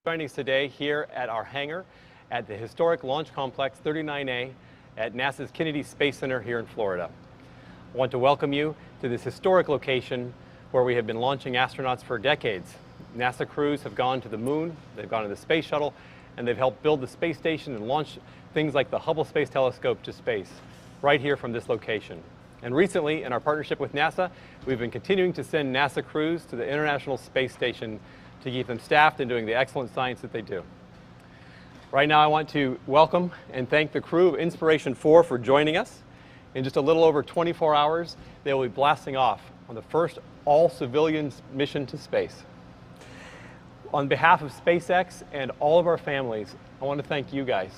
Joining us today here at our hangar at the historic Launch Complex 39A at NASA's Kennedy Space Center here in Florida. I want to welcome you to this historic location where we have been launching astronauts for decades. NASA crews have gone to the moon, they've gone to the space shuttle, and they've helped build the space station and launch things like the Hubble Space Telescope to space, right here from this location. And recently, in our partnership with NASA, we've been continuing to send NASA crews to the International Space Station to keep them staffed and doing the excellent science that they do. Right now I want to welcome and thank the crew of Inspiration4 for joining us. In just a little over 24 hours, they will be blasting off on the first all-civilian mission to space. On behalf of SpaceX and all of our families, I want to thank you guys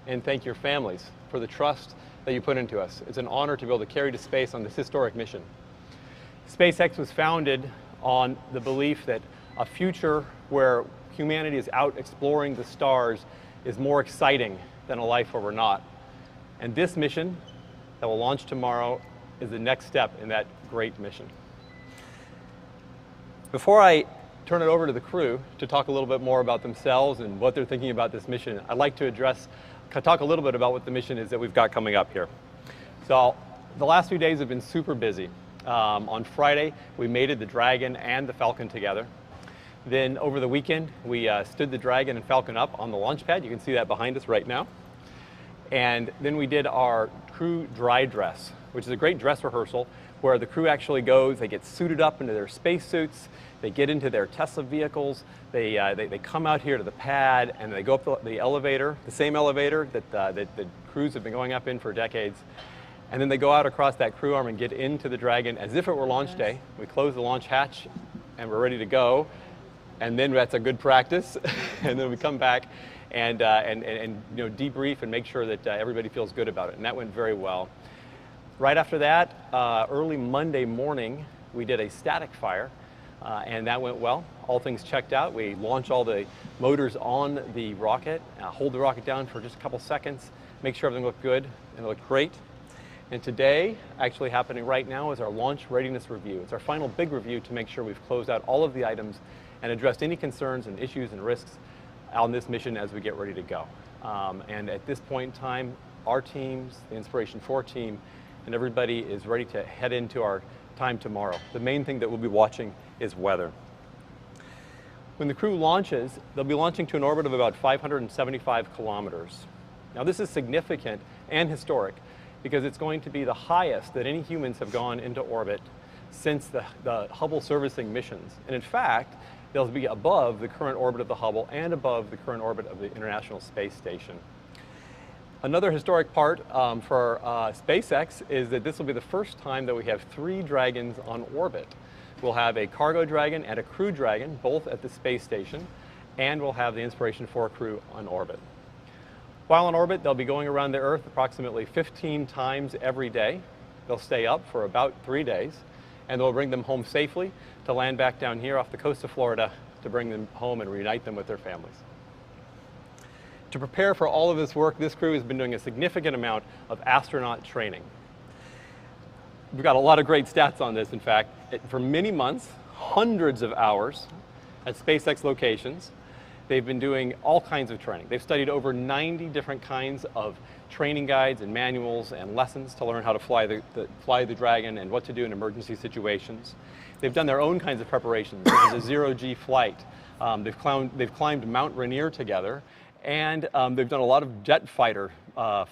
and thank your families for the trust that you put into us. It's an honor to be able to carry to space on this historic mission. SpaceX was founded on the belief that a future where humanity is out exploring the stars is more exciting than a life where we're not. And this mission that will launch tomorrow is the next step in that great mission. Before I turn it over to the crew to talk a little bit more about themselves and what they're thinking about this mission, I'd like to talk a little bit about what the mission is that we've got coming up here. So the last few days have been super busy. On Friday, we mated the Dragon and the Falcon together. Then over the weekend, we stood the Dragon and Falcon up on the launch pad. You can see that behind us right now. And then we did our crew dry dress, which is a great dress rehearsal where the crew actually goes, they get suited up into their spacesuits, they get into their Tesla vehicles, they come out here to the pad and they go up the elevator, the same elevator that the crews have been going up in for decades. And then they go out across that crew arm and get into the Dragon as if it were launch day. We close the launch hatch and we're ready to go. And then that's a good practice. And then we come back and debrief and make sure that everybody feels good about it. And that went very well. Right after that, early Monday morning, we did a static fire. And that went well. All things checked out. We launch all the motors on the rocket, hold the rocket down for just a couple seconds, make sure everything looked good, and it looked great. And today, actually happening right now, is our launch readiness review. It's our final big review to make sure we've closed out all of the items and addressed any concerns and issues and risks on this mission as we get ready to go. And at this point in time, our teams, the Inspiration4 team, and everybody is ready to head into our time tomorrow. The main thing that we'll be watching is weather. When the crew launches, they'll be launching to an orbit of about 575 kilometers. Now this is significant and historic because it's going to be the highest that any humans have gone into orbit since the Hubble servicing missions. And in fact, they'll be above the current orbit of the Hubble and above the current orbit of the International Space Station. Another historic part for SpaceX is that this will be the first time that we have 3 Dragons on orbit. We'll have a cargo Dragon and a crew Dragon, both at the space station, and we'll have the Inspiration4 crew on orbit. While on orbit, they'll be going around the Earth approximately 15 times every day. They'll stay up for about 3 days, and they'll bring them home safely to land back down here off the coast of Florida to bring them home and reunite them with their families. To prepare for all of this work, this crew has been doing a significant amount of astronaut training. We've got a lot of great stats on this, in fact. For many months, hundreds of hours at SpaceX locations, they've been doing all kinds of training. They've studied over 90 different kinds of training guides and manuals and lessons to learn how to fly the Dragon and what to do in emergency situations. They've done their own kinds of preparations, such as a zero-G flight. They've climbed Mount Rainier together, and they've done a lot of jet fighter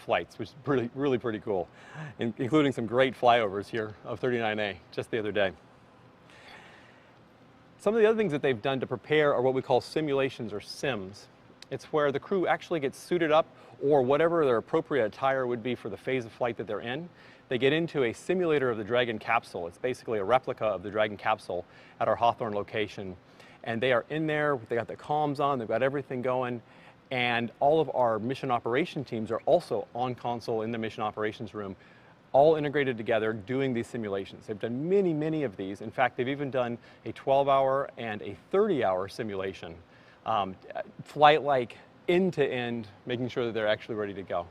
flights, which is really pretty cool, including some great flyovers here of 39A just the other day. Some of the other things that they've done to prepare are what we call simulations or sims. It's where the crew actually gets suited up or whatever their appropriate attire would be for the phase of flight that they're in. They get into a simulator of the Dragon capsule. It's basically a replica of the Dragon capsule at our Hawthorne location. And they are in there, they got the comms on, they've got everything going. And all of our mission operation teams are also on console in the mission operations room, all integrated together doing these simulations. They've done many of these. In fact, they've even done a 12-hour and a 30-hour simulation, flight-like end to end, making sure that they're actually ready to go.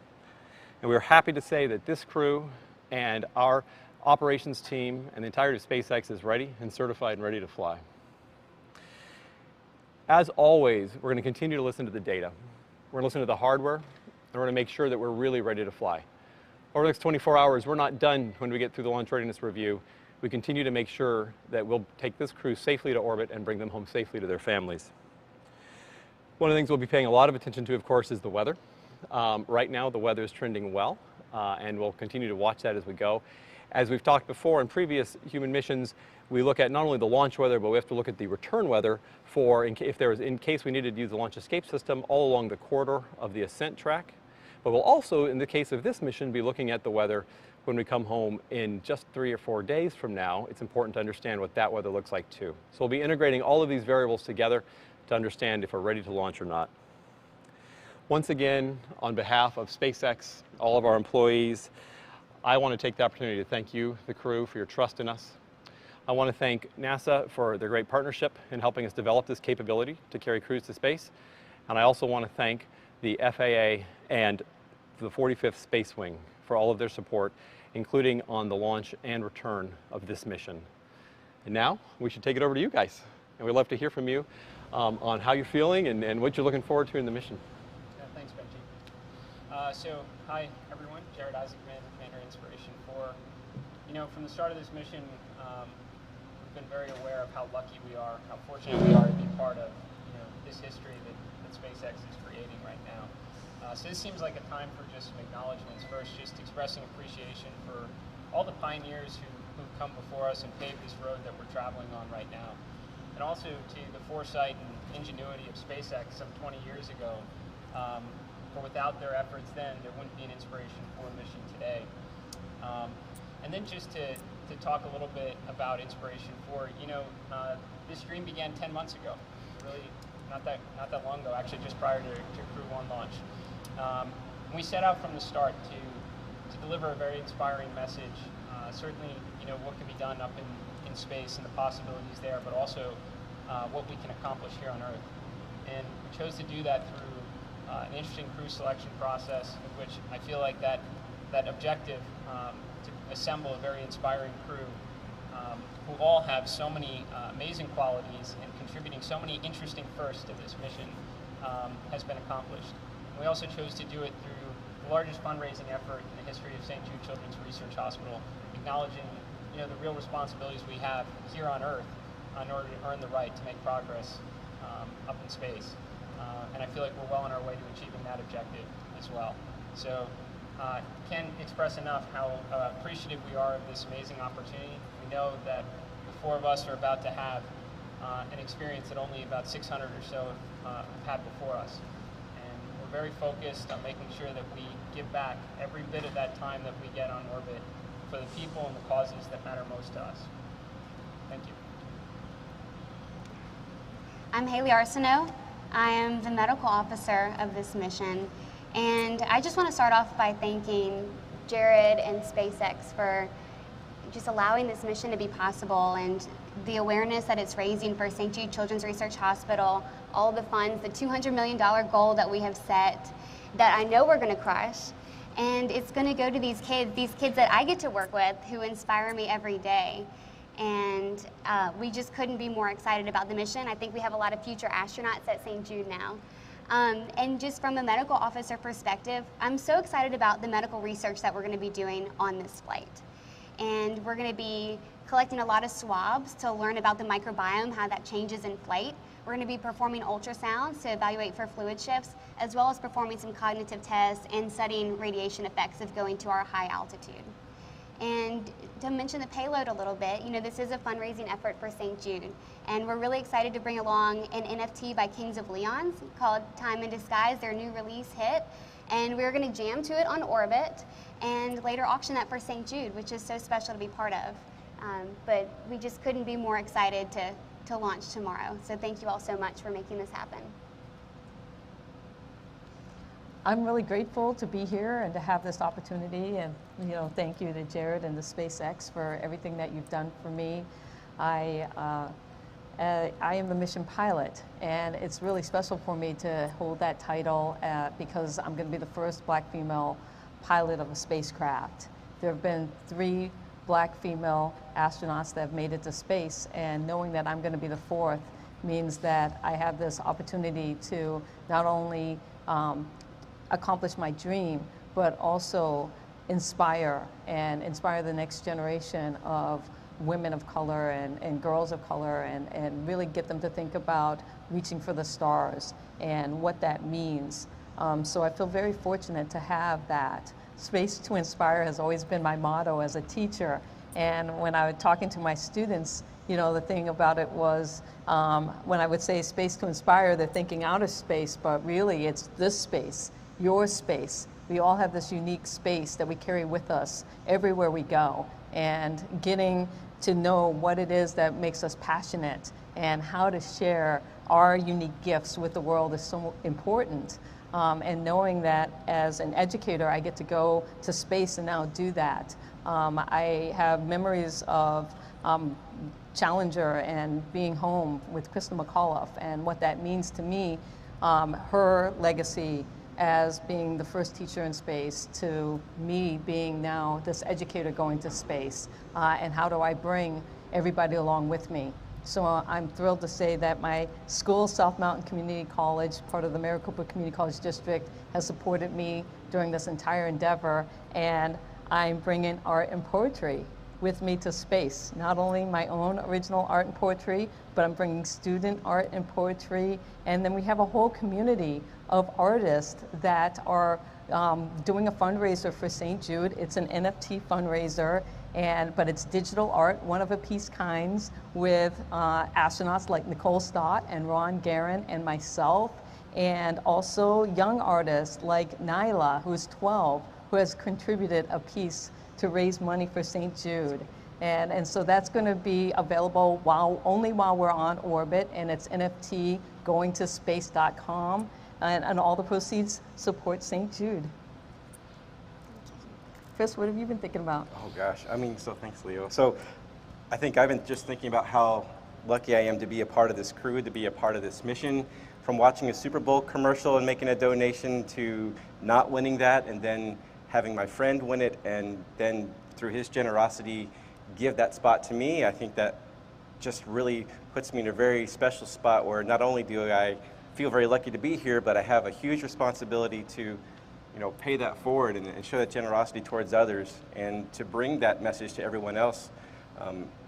And we're happy to say that this crew and our operations team and the entirety of SpaceX is ready and certified and ready to fly. As always, we're going to continue to listen to the data. We're going to listen to the hardware, and we're going to make sure that we're really ready to fly. Over the next 24 hours, we're not done when we get through the launch readiness review. We continue to make sure that we'll take this crew safely to orbit and bring them home safely to their families. One of the things we'll be paying a lot of attention to, of course, is the weather. Right now, the weather is trending well, and we'll continue to watch that as we go. As we've talked before in previous human missions, we look at not only the launch weather, but we have to look at the return weather for in case we needed to use the launch escape system all along the corridor of the ascent track. But we'll also, in the case of this mission, be looking at the weather when we come home in just 3 or 4 days from now. It's important to understand what that weather looks like too. So we'll be integrating all of these variables together to understand if we're ready to launch or not. Once again, on behalf of SpaceX, all of our employees, I want to take the opportunity to thank you, the crew, for your trust in us. I want to thank NASA for their great partnership in helping us develop this capability to carry crews to space. And I also want to thank the FAA and the 45th Space Wing for all of their support, including on the launch and return of this mission. And now we should take it over to you guys. And we'd love to hear from you on how you're feeling and what you're looking forward to in the mission. Yeah, thanks, Benji. Hi everyone, Jared Isaacman, Commander Inspiration4. You know, from the start of this mission, we've been very aware of how lucky we are, how fortunate we are to be part of, this history that SpaceX is creating right now. So this seems like a time for just some acknowledgements. First, just expressing appreciation for all the pioneers who've come before us and paved this road that we're traveling on right now. And also to the foresight and ingenuity of SpaceX some 20 years ago. For without their efforts then, there wouldn't be an Inspiration4 mission today. And then just to talk a little bit about Inspiration4, this dream began 10 months ago. Really, not that long ago, actually just prior to Crew 1 launch. We set out from the start to deliver a very inspiring message. Certainly, what can be done up in space and the possibilities there, but also what we can accomplish here on Earth. And we chose to do that through an interesting crew selection process, in which I feel like that objective to assemble a very inspiring crew who all have so many amazing qualities and contributing so many interesting firsts to this mission has been accomplished. And we also chose to do it through the largest fundraising effort in the history of St. Jude Children's Research Hospital, acknowledging the real responsibilities we have here on Earth in order to earn the right to make progress up in space. And I feel like we're well on our way to achieving that objective as well. So can't express enough how appreciative we are of this amazing opportunity. We know that the 4 of us are about to have an experience that only about 600 or so have had before us. And we're very focused on making sure that we give back every bit of that time that we get on orbit for the people and the causes that matter most to us. Thank you. I'm Haley Arsenault. I am the medical officer of this mission, and I just want to start off by thanking Jared and SpaceX for just allowing this mission to be possible, and the awareness that it's raising for St. Jude Children's Research Hospital, all the funds, the $200 million goal that we have set that I know we're going to crush, and it's going to go to these kids that I get to work with who inspire me every day. And we just couldn't be more excited about the mission. I think we have a lot of future astronauts at St. Jude now. And just from a medical officer perspective, I'm so excited about the medical research that we're going to be doing on this flight. And we're going to be collecting a lot of swabs to learn about the microbiome, how that changes in flight. We're going to be performing ultrasounds to evaluate for fluid shifts, as well as performing some cognitive tests and studying radiation effects of going to our high altitude. And to mention the payload a little bit, this is a fundraising effort for St. Jude. And we're really excited to bring along an NFT by Kings of Leon's called Time in Disguise, their new release hit. And we're going to jam to it on orbit and later auction that for St. Jude, which is so special to be part of. But we just couldn't be more excited to launch tomorrow. So thank you all so much for making this happen. I'm really grateful to be here and to have this opportunity, and thank you to Jared and the SpaceX for everything that you've done for me. I am a mission pilot, and it's really special for me to hold that title because I'm going to be the first Black female pilot of a spacecraft. There have been 3 Black female astronauts that have made it to space, and knowing that I'm going to be the 4th means that I have this opportunity to not only accomplish my dream, but also inspire the next generation of women of color and girls of color, and really get them to think about reaching for the stars and what that means. So I feel very fortunate to have that. Space to Inspire has always been my motto as a teacher. And when I was talking to my students, you know, the thing about it was when I would say space to inspire, they're thinking outer space, but really it's this space, your space. We all have this unique space that we carry with us everywhere we go. And getting to know what it is that makes us passionate and how to share our unique gifts with the world is so important. And knowing that as an educator, I get to go to space and now do that. I have memories of Challenger and being home with Crystal McAuliffe and what that means to me, her legacy as being the first teacher in space to me being now this educator going to space, and how do I bring everybody along with me. So I'm thrilled to say that my school, South Mountain Community College, part of the Maricopa Community College District, has supported me during this entire endeavor, and I'm bringing art and poetry with me to space. Not only my own original art and poetry, but I'm bringing student art and poetry, and then we have a whole community of artists that are doing a fundraiser for St. Jude. It's an NFT fundraiser, but it's digital art, one-of-a-piece kinds, with astronauts like Nicole Stott and Ron Guerin and myself, and also young artists like Nyla, who's 12, who has contributed a piece to raise money for St. Jude. And so that's going to be available only while we're on orbit, and it's NFT going to space.com, and all the proceeds support St. Jude. Chris, what have you been thinking about? Oh gosh, I mean, so thanks, Leo. So I think I've been just thinking about how lucky I am to be a part of this crew, to be a part of this mission. From watching a Super Bowl commercial and making a donation to not winning that, and then having my friend win it, and then through his generosity give that spot to me, I think that just really puts me in a very special spot where not only do I feel very lucky to be here, but I have a huge responsibility to, you know, pay that forward and show that generosity towards others, and to bring that message to everyone else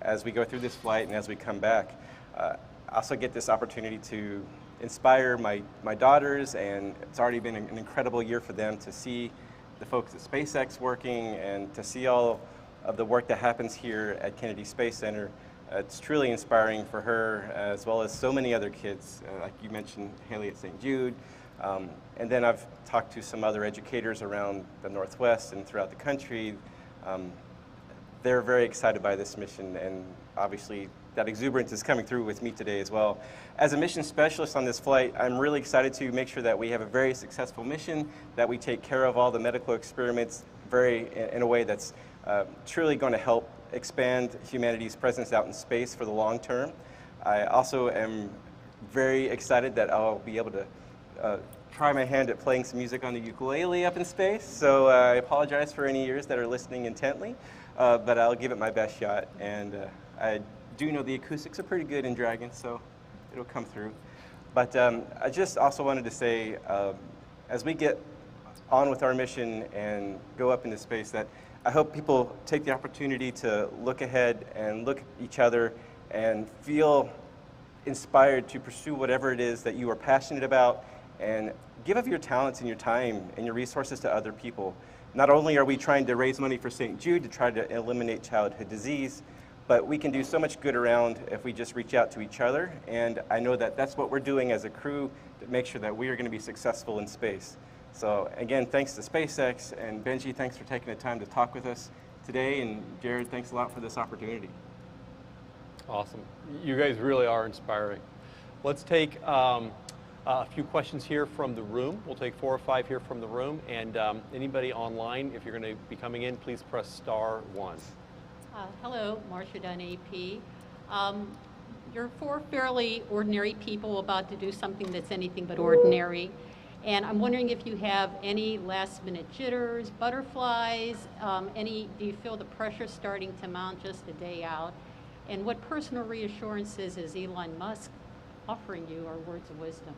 as we go through this flight and as we come back. I also get this opportunity to inspire my daughters, and it's already been an incredible year for them to see the folks at SpaceX working and to see all of the work that happens here at Kennedy Space Center. It's truly inspiring for her, as well as so many other kids, like you mentioned, Haley at St. Jude. And then I've talked to some other educators around the Northwest and throughout the country. They're very excited by this mission, and obviously that exuberance is coming through with me today as well. As a mission specialist on this flight, I'm really excited to make sure that we have a very successful mission, that we take care of all the medical experiments in a way that's truly going to help expand humanity's presence out in space for the long term. I also am very excited that I'll be able to try my hand at playing some music on the ukulele up in space, so I apologize for any ears that are listening intently, but I'll give it my best shot, and I do know the acoustics are pretty good in Dragon, so it'll come through. But I just also wanted to say, as we get on with our mission and go up into space, that I hope people take the opportunity to look ahead and look at each other and feel inspired to pursue whatever it is that you are passionate about, and give of your talents and your time and your resources to other people. Not only are we trying to raise money for St. Jude to try to eliminate childhood disease, but we can do so much good around if we just reach out to each other, and I know that that's what we're doing as a crew to make sure that we are going to be successful in space. So again, thanks to SpaceX, and Benji, thanks for taking the time to talk with us today, and Jared, thanks a lot for this opportunity. Awesome. You guys really are inspiring. Let's take a few questions here from the room. We'll take 4 or 5 here from the room, and anybody online, if you're going to be coming in, please press *1. Hello, Marcia Dunn, AP. You're 4 fairly ordinary people about to do something that's anything but ordinary. And I'm wondering if you have any last-minute jitters, butterflies, do you feel the pressure starting to mount just a day out? And what personal reassurances is Elon Musk offering you our words of wisdom.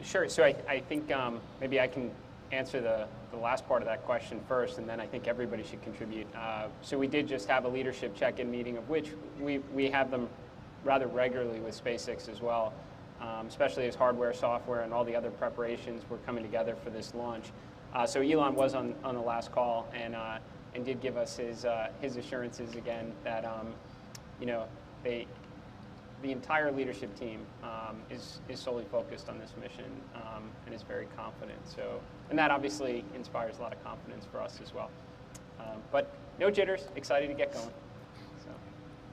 Sure. So I think maybe I can answer the last part of that question first, and then I think everybody should contribute. So we did just have a leadership check-in meeting, of which we have them rather regularly with SpaceX as well, especially as hardware, software, and all the other preparations were coming together for this launch. So Elon was on the last call and did give us his assurances again that the entire leadership team is solely focused on this mission and is very confident. So, and that obviously inspires a lot of confidence for us as well. But no jitters, excited to get going. So.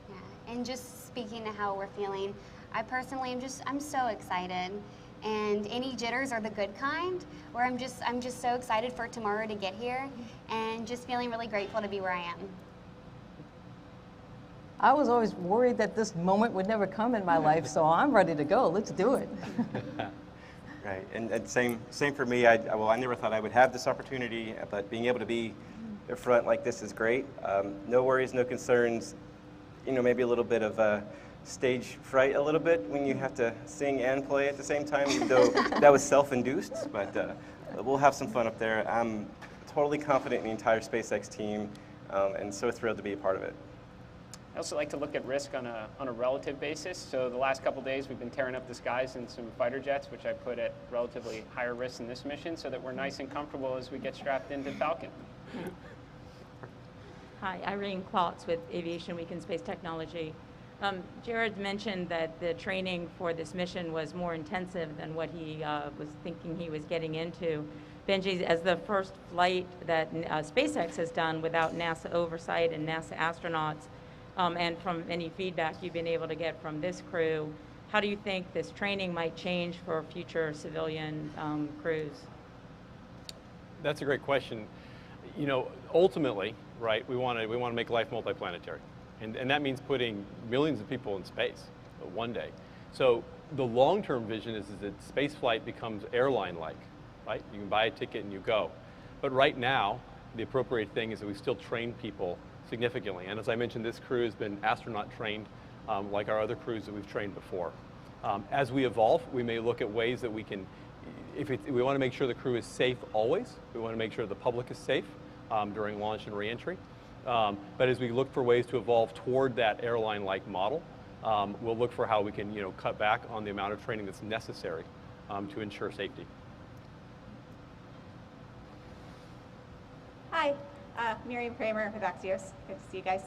Yeah, and just speaking to how we're feeling, I personally I'm so excited. And any jitters are the good kind, where I'm just so excited for tomorrow to get here, and just feeling really grateful to be where I am. I was always worried that this moment would never come in my life, so I'm ready to go. Let's do it. Right, and same for me. I never thought I would have this opportunity, but being able to be in front like this is great. No worries, no concerns. Maybe a little bit of stage fright a little bit when you have to sing and play at the same time, even though that was self-induced, but we'll have some fun up there. I'm totally confident in the entire SpaceX team, and so thrilled to be a part of it. I also like to look at risk on a relative basis. So the last couple days we've been tearing up the skies in some fighter jets, which I put at relatively higher risk in this mission, so that we're nice and comfortable as we get strapped into Falcon. Hi, Irene Klotz with Aviation Week in Space Technology. Jared mentioned that the training for this mission was more intensive than what he was thinking he was getting into. Benji, as the first flight that SpaceX has done without NASA oversight and NASA astronauts, and from any feedback you've been able to get from this crew, how do you think this training might change for future civilian crews? That's a great question. Ultimately, right, we want to make life multiplanetary. And that means putting millions of people in space one day. So the long-term vision is that space flight becomes airline-like, right? You can buy a ticket and you go. But right now, the appropriate thing is that we still train people significantly. And as I mentioned, this crew has been astronaut trained like our other crews that we've trained before. As we evolve, we may look at ways that we can, we want to make sure the crew is safe always. We want to make sure the public is safe during launch and reentry. But as we look for ways to evolve toward that airline-like model, we'll look for how we can, cut back on the amount of training that's necessary to ensure safety. Hi, Miriam Kramer with Axios. Good to see you guys.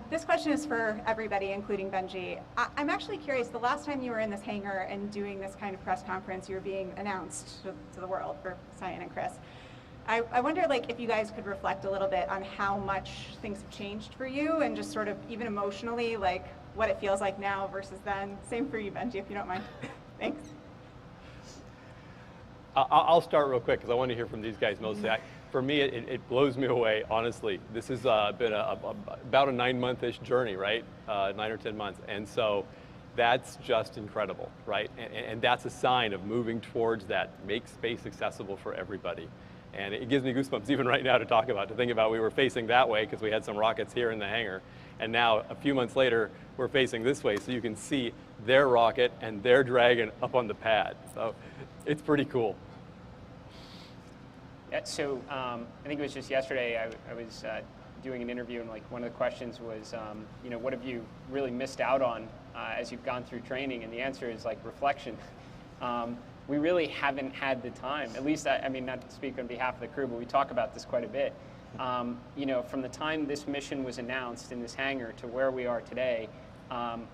This question is for everybody, including Benji. I'm actually curious, the last time you were in this hangar and doing this kind of press conference, you were being announced to the world for Cyan and Chris. I wonder if you guys could reflect a little bit on how much things have changed for you, and just sort of even emotionally, what it feels like now versus then. Same for you, Benji, if you don't mind. Thanks. I'll start real quick because I want to hear from these guys mostly. For me, it blows me away, honestly. This has been about a 9-month-ish journey, right? 9 or 10 months. And so that's just incredible, right? And that's a sign of moving towards that, make space accessible for everybody. And it gives me goosebumps even right now to think about we were facing that way because we had some rockets here in the hangar. And now, a few months later, we're facing this way so you can see their rocket and their Dragon up on the pad. So it's pretty cool. Yeah, so I think it was just yesterday I was doing an interview, and one of the questions was, what have you really missed out on as you've gone through training? And the answer is reflection. We really haven't had the time, at least, I mean, not to speak on behalf of the crew, but we talk about this quite a bit. From the time this mission was announced in this hangar to where we are today,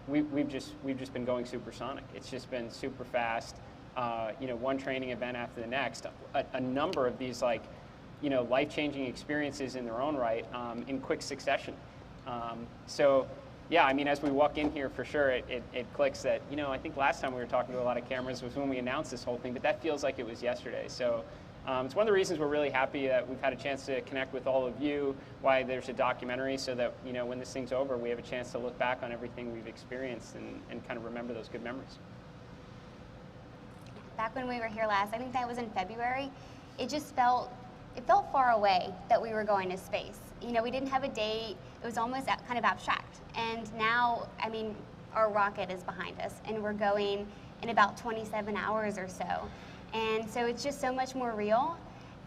we've just been going supersonic. It's just been super fast. One training event after the next, a number of these life-changing experiences in their own right in quick succession. So yeah, I mean, as we walk in here, for sure, it clicks that, I think last time we were talking to a lot of cameras was when we announced this whole thing, but that feels like it was yesterday. So it's one of the reasons we're really happy that we've had a chance to connect with all of you, why there's a documentary, so that, when this thing's over, we have a chance to look back on everything we've experienced and kind of remember those good memories. Back when we were here last, I think that was in February, it felt far away that we were going to space. We didn't have a date. It was almost kind of abstract. And now, I mean, our rocket is behind us, and we're going in about 27 hours or so. And so it's just so much more real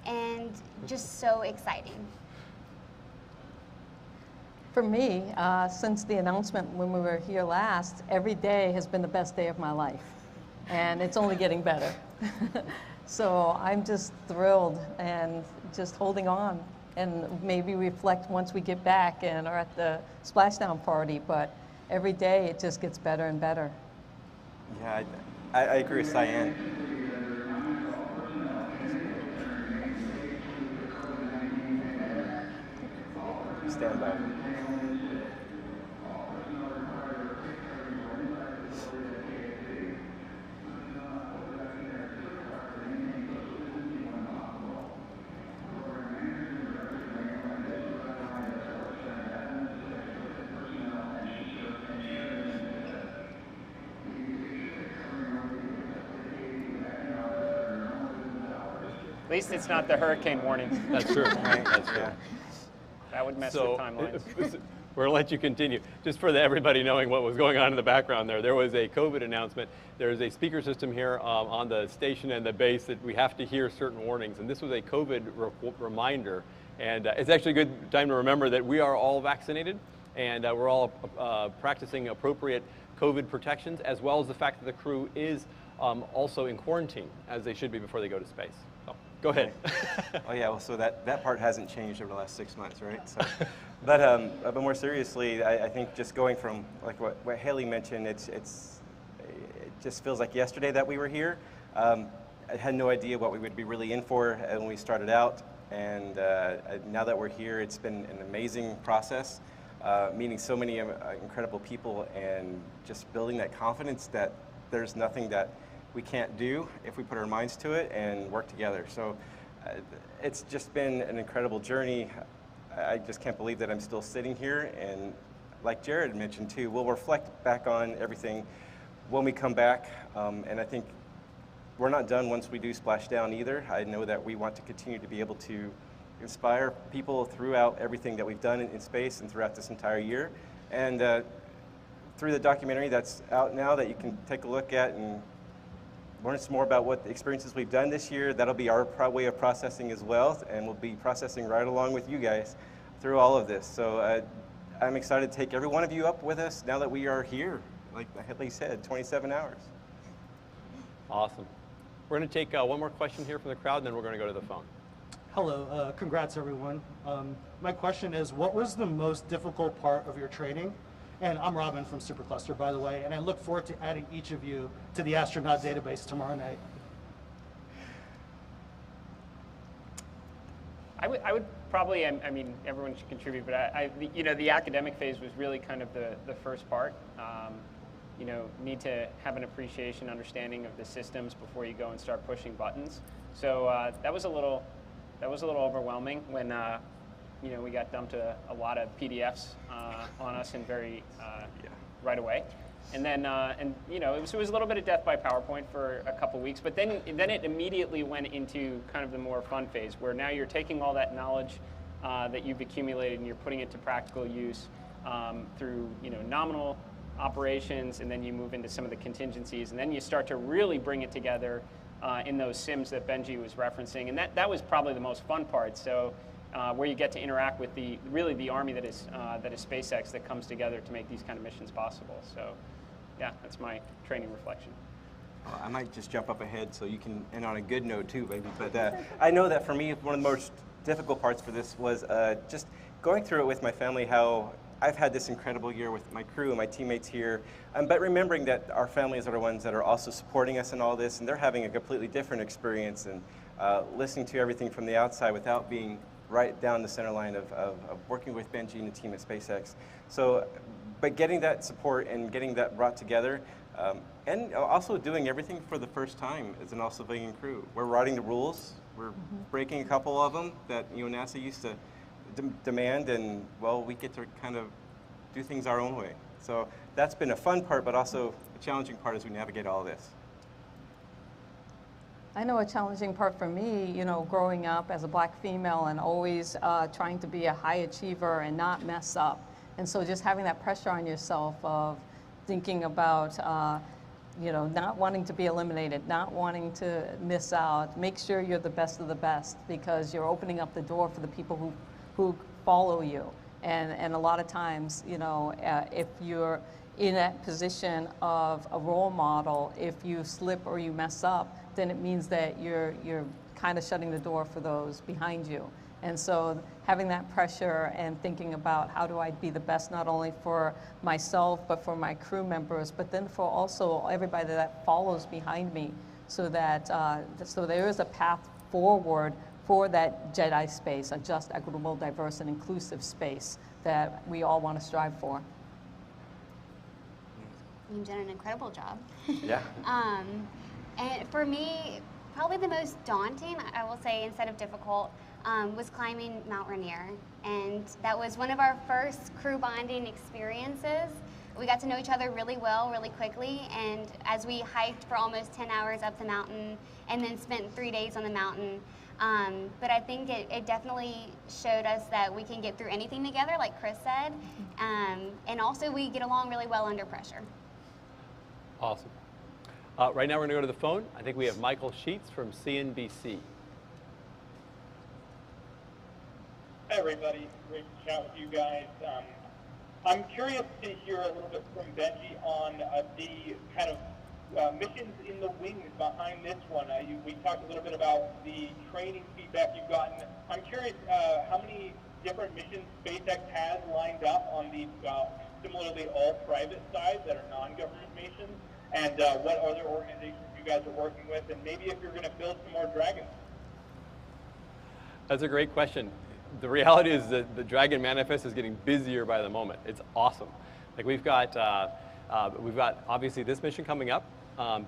and just so exciting. For me, since the announcement when we were here last, every day has been the best day of my life. And it's only getting better. So I'm just thrilled and just holding on, and maybe reflect once we get back and are at the splashdown party, but every day it just gets better and better. Yeah, I agree with Cyan. Stand by. At least it's not the hurricane warning. That's true. That's true. That would mess So with timelines. we're going to let you continue. Just for everybody knowing what was going on in the background there was a COVID announcement. There's a speaker system here on the station and the base that we have to hear certain warnings. And this was a COVID reminder. And it's actually a good time to remember that we are all vaccinated, and we're all practicing appropriate COVID protections, as well as the fact that the crew is also in quarantine, as they should be before they go to space. So, go ahead. Oh yeah, well, so that part hasn't changed over the last 6 months, right? So, but more seriously, I think just going from like what Haley mentioned, it just feels like yesterday that we were here. I had no idea what we would be really in for when we started out, and now that we're here, it's been an amazing process, meeting so many incredible people, and just building that confidence that there's nothing that we can't do if we put our minds to it and work together. So it's just been an incredible journey. I just can't believe that I'm still sitting here, and like Jared mentioned too, we'll reflect back on everything when we come back, and I think we're not done once we do splashdown either. I know that we want to continue to be able to inspire people throughout everything that we've done in space and throughout this entire year, and through the documentary that's out now that you can take a look at and learn some more about what the experiences we've done this year. That'll be our way of processing as well, and we'll be processing right along with you guys through all of this. So I'm excited to take every one of you up with us now that we are here, like Haley said, 27 hours. Awesome. We're going to take one more question here from the crowd, and then we're going to go to the phone. Hello, congrats everyone. My question is, what was the most difficult part of your training? And I'm Robin from Supercluster, by the way, and I look forward to adding each of you to the astronaut database tomorrow night. I would probably, I mean, everyone should contribute, but the academic phase was really kind of the first part. Need to have an appreciation, understanding of the systems before you go and start pushing buttons. So that was a little overwhelming when we got dumped a lot of PDFs on us and right away. And then it was a little bit of death by PowerPoint for a couple weeks, but then it immediately went into kind of the more fun phase, where now you're taking all that knowledge that you've accumulated and you're putting it to practical use through nominal operations, and then you move into some of the contingencies, and then you start to really bring it together in those sims that Benji was referencing, and that was probably the most fun part. So where you get to interact with the army that is SpaceX, that comes together to make these kind of missions possible. So yeah, that's my training reflection. Well, I might just jump up ahead so you can end on a good note too, baby. But I know that for me, one of the most difficult parts for this was just going through it with my family, how I've had this incredible year with my crew and my teammates here, but remembering that our families are the ones that are also supporting us in all this, and they're having a completely different experience, and listening to everything from the outside without being right down the center line of working with Benji and the team at SpaceX. So, but getting that support and getting that brought together, and also doing everything for the first time as an all-civilian crew. We're writing the rules, we're breaking a couple of them that NASA used to demand, and well, we get to kind of do things our own way. So that's been a fun part, but also a challenging part as we navigate all this. I know a challenging part for me, growing up as a black female and always trying to be a high achiever and not mess up. And so just having that pressure on yourself of, thinking about not wanting to be eliminated, not wanting to miss out. Make sure you're the best of the best, because you're opening up the door for the people who follow you. And a lot of times, if you're in that position of a role model, if you slip or you mess up, then it means that you're kind of shutting the door for those behind you. And so having that pressure and thinking about how do I be the best, not only for myself, but for my crew members, but then for also everybody that follows behind me, so that so there is a path forward for that JEDI space, a just, equitable, diverse, and inclusive space that we all want to strive for. You've done an incredible job. Yeah. And for me, probably the most daunting, I will say, instead of difficult, was climbing Mount Rainier. And that was one of our first crew bonding experiences. We got to know each other really well, really quickly, and as we hiked for almost 10 hours up the mountain and then spent 3 days on the mountain. But I think it definitely showed us that we can get through anything together, like Chris said, and also we get along really well under pressure. Awesome. Right now we're going to go to the phone. I think we have Michael Sheets from CNBC. Hi, everybody. Great to chat with you guys. I'm curious to hear a little bit from Benji on the kind of missions in the wings behind this one. We talked a little bit about the training feedback you've gotten. I'm curious how many different missions SpaceX has lined up on the similarly all private side that are non-government missions, and what other organizations you guys are working with, and maybe if you're going to build some more Dragons. That's a great question. The reality is that the Dragon Manifest is getting busier by the moment. It's awesome. Like we've got obviously this mission coming up.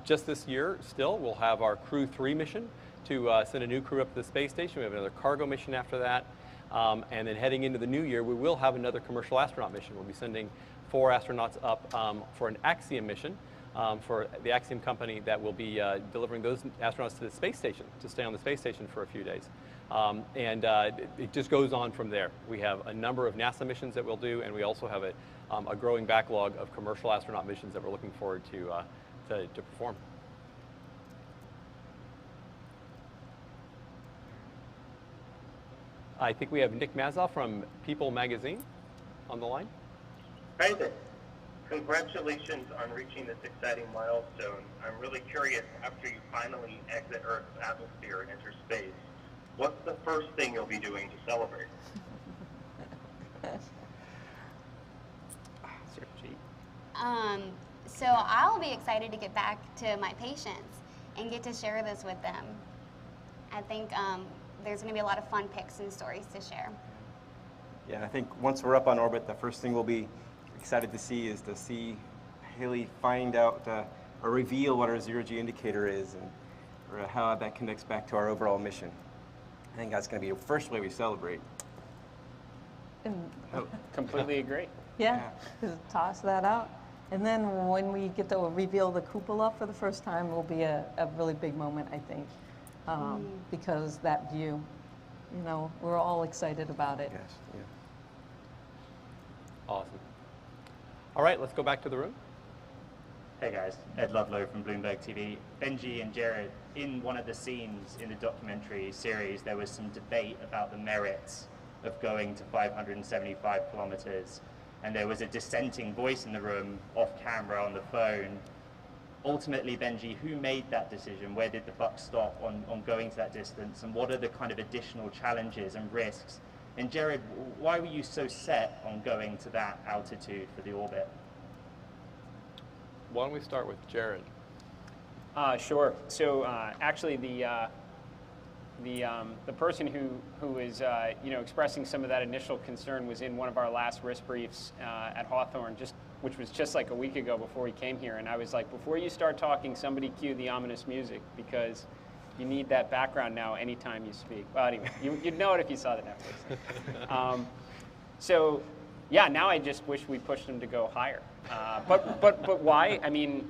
Just this year, still, we'll have our Crew 3 mission to send a new crew up to the space station. We have another cargo mission after that. And then heading into the new year, we will have another commercial astronaut mission. We'll be sending 4 astronauts up for an Axiom mission for the Axiom company that will be delivering those astronauts to the space station, to stay on the space station for a few days. It just goes on from there. We have a number of NASA missions that we'll do, and we also have a growing backlog of commercial astronaut missions that we're looking forward to perform. I think we have Nick Mazoff from People magazine on the line. Hi there. Congratulations on reaching this exciting milestone. I'm really curious, after you finally exit Earth's atmosphere and enter space, what's the first thing you'll be doing to celebrate? So I'll be excited to get back to my patients and get to share this with them. I think there's going to be a lot of fun pics and stories to share. Yeah, I think once we're up on orbit, the first thing we'll be excited to see is to see Haley find out or reveal what our zero-G indicator is, and or how that connects back to our overall mission. I think that's going to be the first way we celebrate. Completely agree. Yeah, just toss that out. And then when we get to reveal the cupola for the first time, will be a really big moment, I think, because that view, we're all excited about it. Yes, yeah. Awesome. All right, let's go back to the room. Hey guys, Ed Ludlow from Bloomberg TV. Benji and Jared, in one of the scenes in the documentary series, there was some debate about the merits of going to 575 kilometers. And there was a dissenting voice in the room, off camera, on the phone. Ultimately, Benji, who made that decision? Where did the buck stop on going to that distance? And what are the kind of additional challenges and risks? And Jared, why were you so set on going to that altitude for the orbit? Why don't we start with Jared? Sure. So actually, the person who is expressing some of that initial concern was in one of our last risk briefs at Hawthorne, which was just like a week ago before we came here. And I was like, before you start talking, somebody cue the ominous music, because you need that background now anytime you speak. Well, anyway, you'd know it if you saw the Netflix. So yeah, now I just wish we pushed them to go higher. But why? I mean,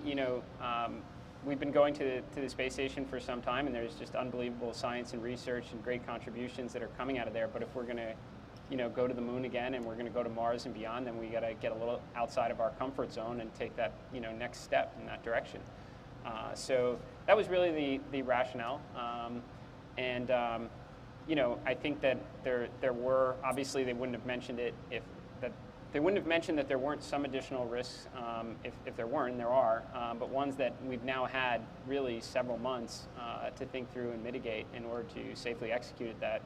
we've been going to the space station for some time, and there's just unbelievable science and research and great contributions that are coming out of there. But if we're going to, go to the moon again, and we're going to go to Mars and beyond, then we got to get a little outside of our comfort zone and take that next step in that direction. So that was really the rationale, and I think that there were, obviously they wouldn't have mentioned it they wouldn't have mentioned that there weren't some additional risks, if there weren't, and there are, but ones that we've now had really several months to think through and mitigate in order to safely execute at that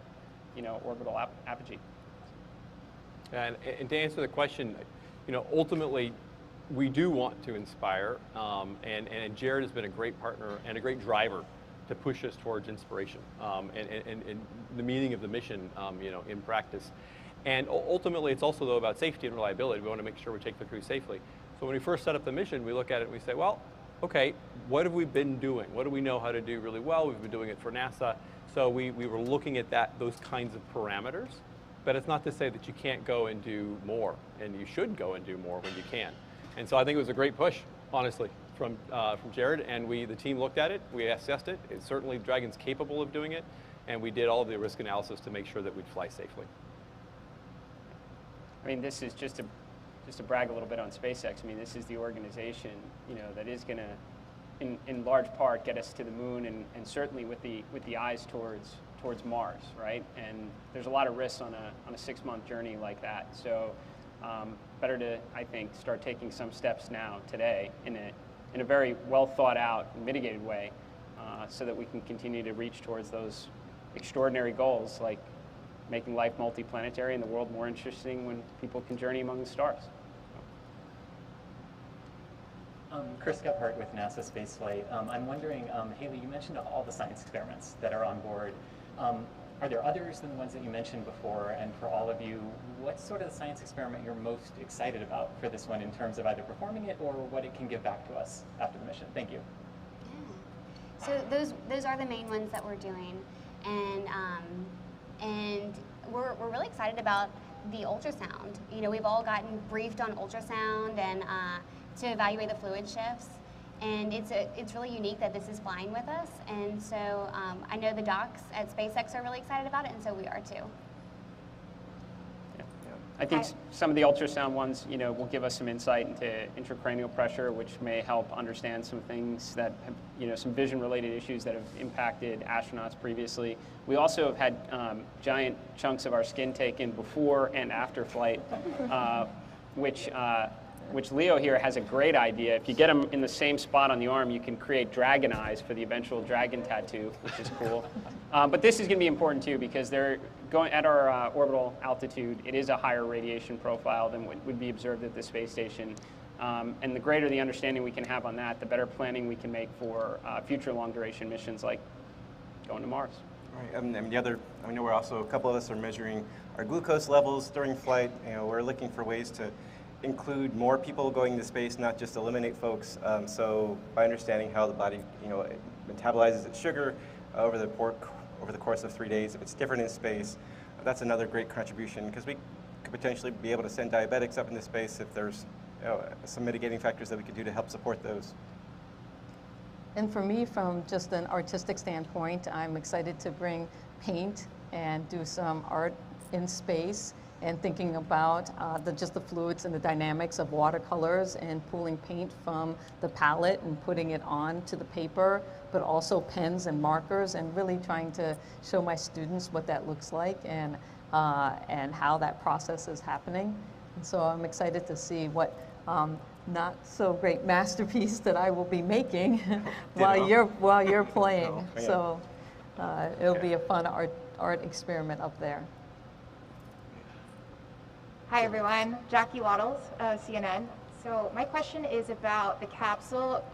orbital apogee. And to answer the question, ultimately, we do want to inspire, and Jared has been a great partner and a great driver to push us towards inspiration and the meaning of the mission, in practice. And ultimately, it's also, though, about safety and reliability. We want to make sure we take the crew safely. So when we first set up the mission, we look at it and we say, well, okay, what have we been doing? What do we know how to do really well? We've been doing it for NASA. So we were looking at those kinds of parameters. But it's not to say that you can't go and do more, and you should go and do more when you can. And so I think it was a great push, honestly, from Jared, and the team looked at it, we assessed it. It's certainly Dragon's capable of doing it, and we did all the risk analysis to make sure that we'd fly safely. I mean, this is just to brag a little bit on SpaceX. I mean, this is the organization, that is going to, in large part, get us to the moon, and certainly with the eyes towards Mars, right? And there's a lot of risks on a 6-month journey like that. So better to, I think, start taking some steps now, today, in a very well thought out and mitigated way, so that we can continue to reach towards those extraordinary goals, like making life multiplanetary and the world more interesting when people can journey among the stars. Chris Gephardt with NASA Spaceflight. I'm wondering, Haley, you mentioned all the science experiments that are on board. Are there others than the ones that you mentioned before? And for all of you, what's sort of the science experiment you're most excited about for this one in terms of either performing it or what it can give back to us after the mission? Thank you. Yeah. So those are the main ones that we're doing, and we're really excited about the ultrasound. We've all gotten briefed on ultrasound and to evaluate the fluid shifts. And it's really unique that this is flying with us. And so I know the docs at SpaceX are really excited about it, and so we are too. I think some of the ultrasound ones, will give us some insight into intracranial pressure, which may help understand some things that have, some vision-related issues that have impacted astronauts previously. We also have had giant chunks of our skin taken before and after flight, which Leo here has a great idea. If you get them in the same spot on the arm, you can create dragon eyes for the eventual dragon tattoo, which is cool. But this is going to be important too, because they're going at our orbital altitude. It is a higher radiation profile than what would be observed at the space station. And the greater the understanding we can have on that, the better planning we can make for future long-duration missions like going to Mars. Right. I know we're also, a couple of us are measuring our glucose levels during flight. We're looking for ways to include more people going into space, not just eliminate folks. So by understanding how the body, metabolizes its sugar over the course of 3 days, if it's different in space, that's another great contribution, because we could potentially be able to send diabetics up into space if there's some mitigating factors that we could do to help support those. And for me, from just an artistic standpoint, I'm excited to bring paint and do some art in space, and thinking about just the fluids and the dynamics of watercolors and pulling paint from the palette and putting it onto the paper, but also pens and markers, and really trying to show my students what that looks like and how that process is happening. And so I'm excited to see what not so great masterpiece that I will be making while you're playing. Oh, yeah. So it'll be a fun art experiment up there. Hi everyone, Jackie Waddles, CNN. So my question is about the capsule.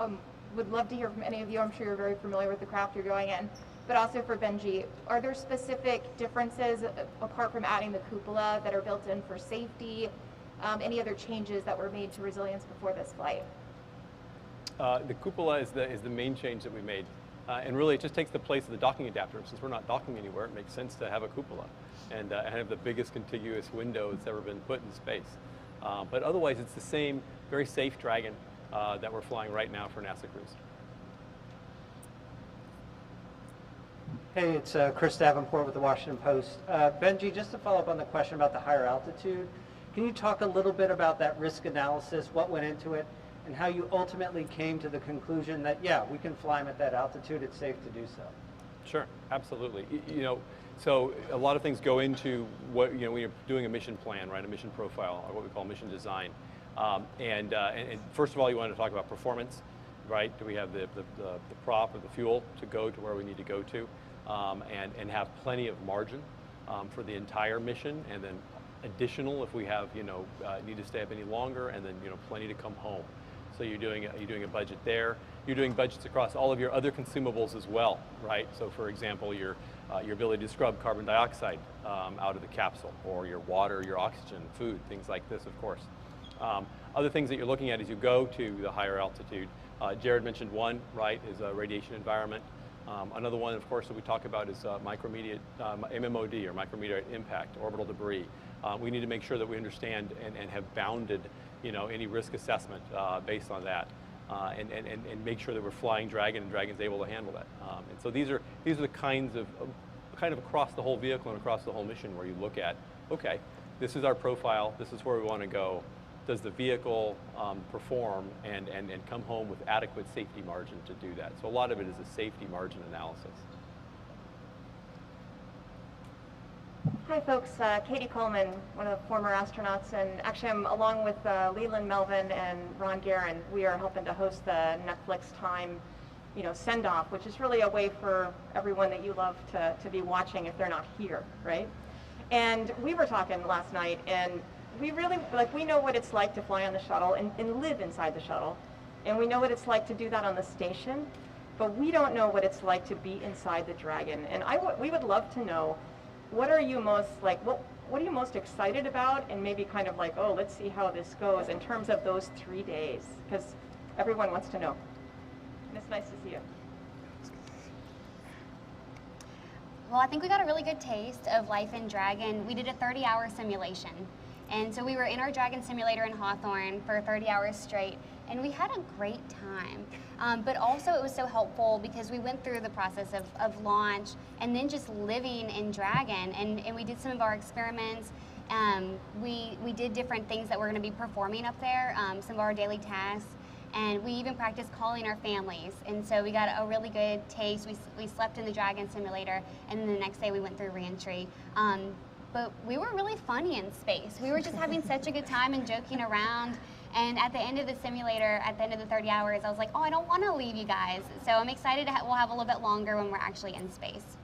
Would love to hear from any of you. I'm sure you're very familiar with the craft you're going in, but also for Benji, are there specific differences apart from adding the cupola that are built in for safety? Any other changes that were made to resilience before this flight? The cupola is the main change that we made. And really, it just takes the place of the docking adapter. Since we're not docking anywhere, it makes sense to have a cupola and have the biggest contiguous window that's ever been put in space. But otherwise, it's the same very safe Dragon that we're flying right now for NASA crews. Hey, it's Chris Davenport with the Washington Post. Benji, just to follow up on the question about the higher altitude, can you talk a little bit about that risk analysis, what went into it, and how you ultimately came to the conclusion that, yeah, we can fly them at that altitude, it's safe to do so? Sure, absolutely. You know, so a lot of things go into what, you know, when you're doing a mission plan, right, a mission profile, or what we call mission design. And first of all, you want to talk about performance, right? Do we have the prop or the fuel to go to where we need to go to? And have plenty of margin for the entire mission, and then additional if we have, you know, need to stay up any longer, and then, you know, plenty to come home. So you're doing a budget there. You're doing budgets across all of your other consumables as well, right? So for example, your ability to scrub carbon dioxide out of the capsule, or your water, your oxygen, food, things like this, of course. Other things that you're looking at as you go to the higher altitude, Jared mentioned one, right, is a radiation environment. Another one, of course, that we talk about is micrometeorite, MMOD, or micrometeorite impact, orbital debris. We need to make sure that we understand and have bounded, you know, any risk assessment based on that, and make sure that we're flying Dragon and Dragon's able to handle that. And so these are the kinds of kind of across the whole vehicle and across the whole mission where you look at, okay, this is our profile, this is where we want to go. Does the vehicle perform and come home with adequate safety margin to do that? So a lot of it is a safety margin analysis. Hi folks, Katie Coleman, one of the former astronauts, and actually I'm along with Leland Melvin and Ron Guerin. We are helping to host the Netflix Time, you know, send-off, which is really a way for everyone that you love to be watching if they're not here, right? And we were talking last night, and we really, like, we know what it's like to fly on the shuttle and live inside the shuttle. And we know what it's like to do that on the station, but we don't know what it's like to be inside the Dragon. And we would love to know, what are you most, like, what are you most excited about, and maybe kind of like, oh, let's see how this goes in terms of those 3 days, because everyone wants to know. And it's nice to see you. Well, I think we got a really good taste of life in Dragon. We did a 30-hour simulation. And so we were in our Dragon simulator in Hawthorne for 30 hours straight, and we had a great time. But also it was so helpful because we went through the process of launch and then just living in Dragon, and we did some of our experiments. We did different things that we're going to be performing up there, some of our daily tasks, and we even practiced calling our families. And so we got a really good taste. We slept in the Dragon simulator, and then the next day we went through reentry. But we were really funny in space. We were just having such a good time and joking around. And at the end of the simulator, at the end of the 30 hours, I was like, oh, I don't want to leave you guys. So I'm excited we'll have a little bit longer when we're actually in space.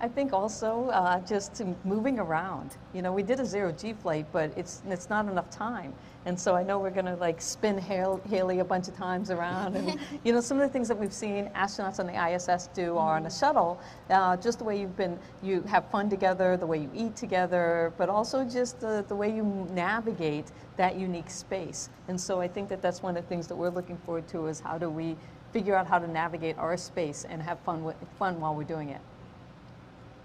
I think also just moving around. You know, we did a zero-G flight, but it's not enough time. And so I know we're going to like spin Haley a bunch of times around. And, you know, some of the things that we've seen astronauts on the ISS do are on a shuttle, just the way you have fun together, the way you eat together, but also just the way you navigate that unique space. And so I think that that's one of the things that we're looking forward to, is how do we figure out how to navigate our space and have fun while we're doing it.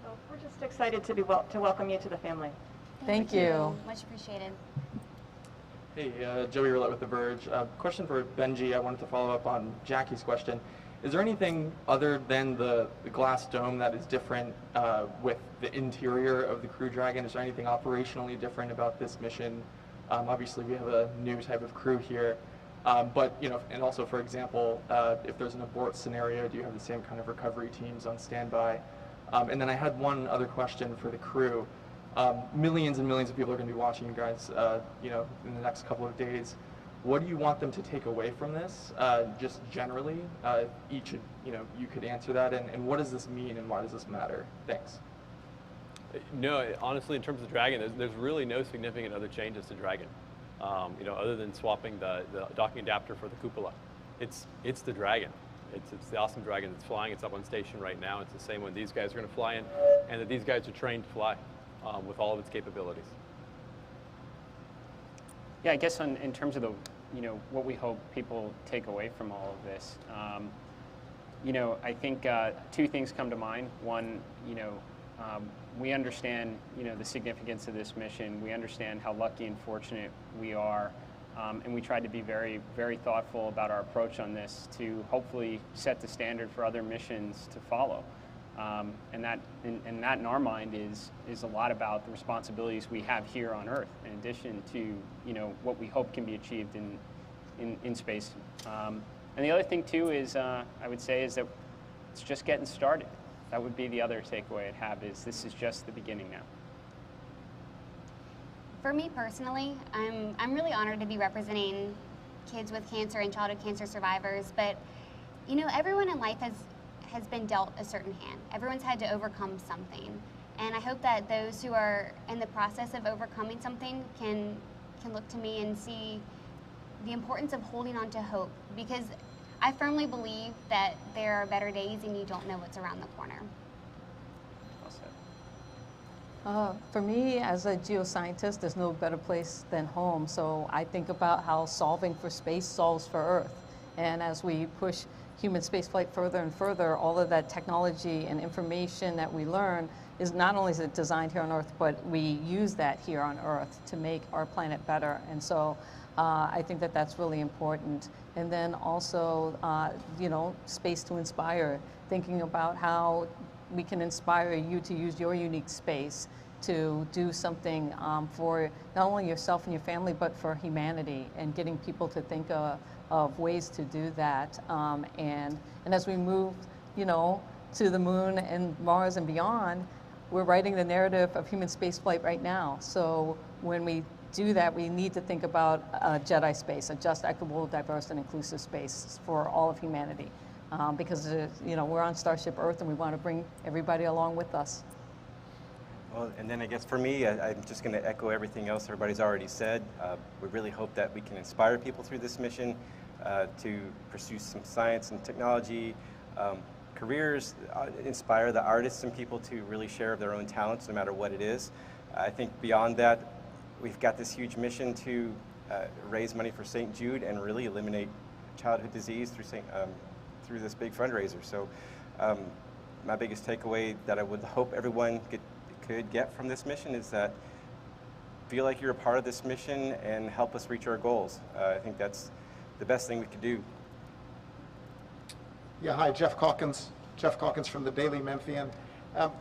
Well, we're just excited to welcome you to the family. Thank you. Much appreciated. Hey, Joey Roulette with The Verge. Question for Benji. I wanted to follow up on Jackie's question. Is there anything other than the glass dome that is different with the interior of the Crew Dragon? Is there anything operationally different about this mission? Obviously, we have a new type of crew here. But, you know, and also, for example, if there's an abort scenario, do you have the same kind of recovery teams on standby? And then I had one other question for the crew. Millions and millions of people are going to be watching you guys, you know, in the next couple of days. What do you want them to take away from this, just generally? Each, you know, you could answer that, and what does this mean, and why does this matter? Thanks. No, honestly, in terms of Dragon, there's really no significant other changes to Dragon. You know, other than swapping the docking adapter for the cupola. It's the Dragon. It's the awesome Dragon that's flying. It's up on station right now. It's the same one these guys are going to fly in, and that these guys are trained to fly. With all of its capabilities. Yeah, I guess in terms of what we hope people take away from all of this, you know, I think two things come to mind. One, you know, we understand, you know, the significance of this mission. We understand how lucky and fortunate we are, and we tried to be very, very thoughtful about our approach on this to hopefully set the standard for other missions to follow. And that in our mind is a lot about the responsibilities we have here on Earth, in addition to what we hope can be achieved in space. And the other thing too is I would say is that it's just getting started. That would be the other takeaway I'd have, is this is just the beginning now. For me personally, I'm really honored to be representing kids with cancer and childhood cancer survivors, but everyone in life has been dealt a certain hand. Everyone's had to overcome something. And I hope that those who are in the process of overcoming something can look to me and see the importance of holding on to hope, because I firmly believe that there are better days and you don't know what's around the corner. For me, as a geoscientist, there's no better place than home. So I think about how solving for space solves for Earth. And as we push human spaceflight further and further, all of that technology and information that we learn is not only is it designed here on Earth, but we use that here on Earth to make our planet better. And so I think that that's really important. And then also, space to inspire, thinking about how we can inspire you to use your unique space to do something for not only yourself and your family, but for humanity, and getting people to think of ways to do that. And as we move, to the moon and Mars and beyond, we're writing the narrative of human spaceflight right now. So when we do that, we need to think about a Jedi space, a just, equitable, diverse, and inclusive space for all of humanity. Because we're on Starship Earth and we want to bring everybody along with us. Well, and then I guess for me, I'm just going to echo everything else everybody's already said. We really hope that we can inspire people through this mission to pursue some science and technology, careers, inspire the artists and people to really share their own talents, no matter what it is. I think beyond that, we've got this huge mission to raise money for St. Jude and really eliminate childhood disease through this big fundraiser. So my biggest takeaway that I would hope everyone could get from this mission is that feel like you're a part of this mission and help us reach our goals. I think that's the best thing we could do. Yeah, hi, Jeff Calkins from the Daily Memphian.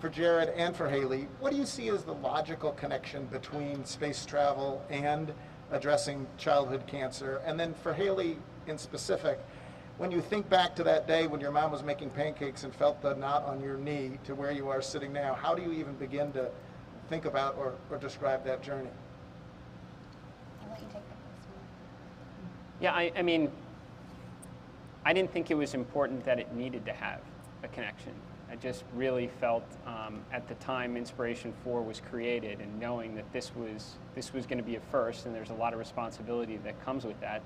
For Jared and for Haley, what do you see as the logical connection between space travel and addressing childhood cancer? And then for Haley in specific, when you think back to that day when your mom was making pancakes and felt the knot on your knee to where you are sitting now, how do you even begin to think about or describe that journey? I'll let you take the first one. Yeah, I mean, I didn't think it was important that it needed to have a connection. I just really felt at the time Inspiration4 was created, and knowing that this was going to be a first, and there's a lot of responsibility that comes with that,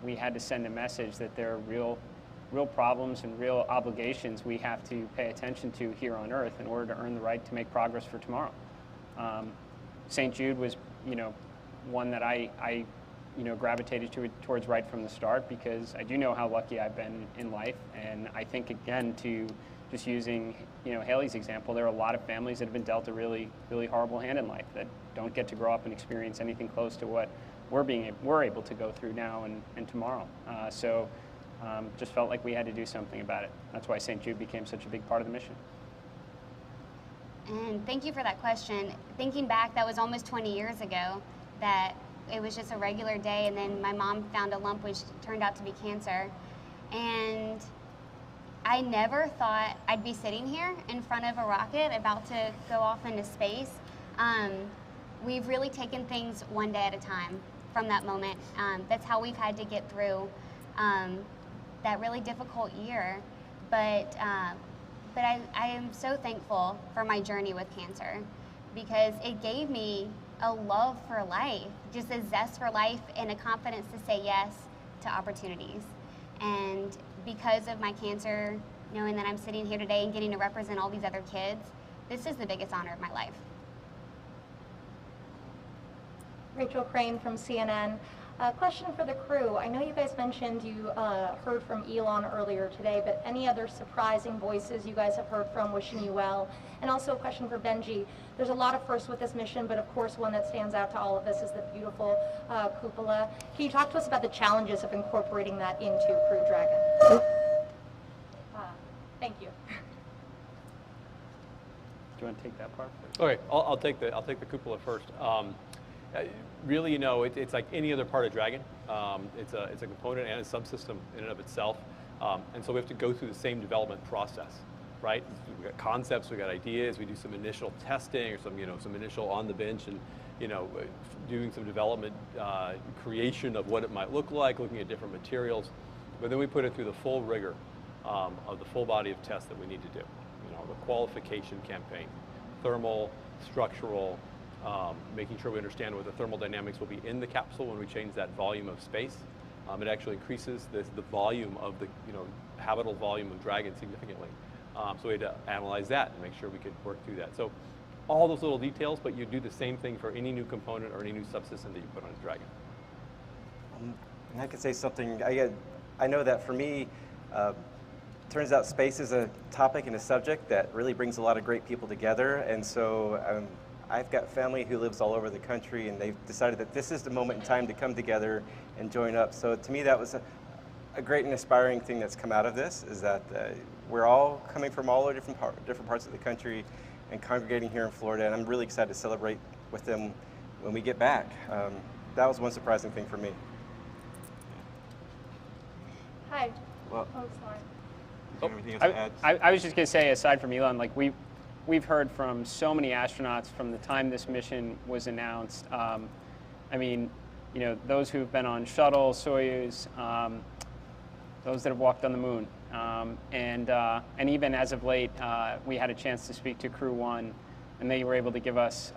we had to send a message that there are real problems and real obligations we have to pay attention to here on Earth in order to earn the right to make progress for tomorrow. St. Jude was, one that I gravitated towards right from the start, because I do know how lucky I've been in life, and I think, again, to just using Haley's example, there are a lot of families that have been dealt a really, really horrible hand in life that don't get to grow up and experience anything close to what we're able to go through now and tomorrow. So just felt like we had to do something about it. That's why St. Jude became such a big part of the mission. And thank you for that question. Thinking back, that was almost 20 years ago that it was just a regular day, and then my mom found a lump which turned out to be cancer. And I never thought I'd be sitting here in front of a rocket about to go off into space. We've really taken things one day at a time from that moment. That's how we've had to get through that really difficult year. But I am so thankful for my journey with cancer, because it gave me a love for life, just a zest for life, and a confidence to say yes to opportunities. And because of my cancer, knowing that I'm sitting here today and getting to represent all these other kids, this is the biggest honor of my life. Rachel Crane from CNN. Question for the crew. I know you guys mentioned you heard from Elon earlier today, but any other surprising voices you guys have heard from wishing you well? And also a question for Benji. There's a lot of firsts with this mission, but of course one that stands out to all of us is the beautiful cupola. Can you talk to us about the challenges of incorporating that into Crew Dragon? Thank you. you want to take that part first? Okay, I'll take the cupola first. Really, it's like any other part of Dragon. It's a component and a subsystem in and of itself, and so we have to go through the same development process, right? We got concepts, we got ideas, we do some initial testing or some initial on the bench and doing some development creation of what it might look like, looking at different materials, but then we put it through the full rigor of the full body of tests that we need to do. The qualification campaign, thermal, structural, making sure we understand what the thermal dynamics will be in the capsule when we change that volume of space. It actually increases the volume of the habitable volume of Dragon significantly. So we had to analyze that and make sure we could work through that. So all those little details, but you do the same thing for any new component or any new subsystem that you put on a Dragon. And I could say something. I know that for me, turns out space is a topic and a subject that really brings a lot of great people together. And so I've got family who lives all over the country, and they've decided that this is the moment in time to come together and join up. So to me, that was a great and inspiring thing that's come out of this, is that we're all coming from all different parts of the country and congregating here in Florida. And I'm really excited to celebrate with them when we get back. That was one surprising thing for me. Hi. Well, oh, sorry. I was just going to say, aside from Elon, like we've heard from so many astronauts from the time this mission was announced. I mean, those who've been on shuttle, Soyuz, those that have walked on the moon, and even as of late, we had a chance to speak to Crew 1, and they were able to give us,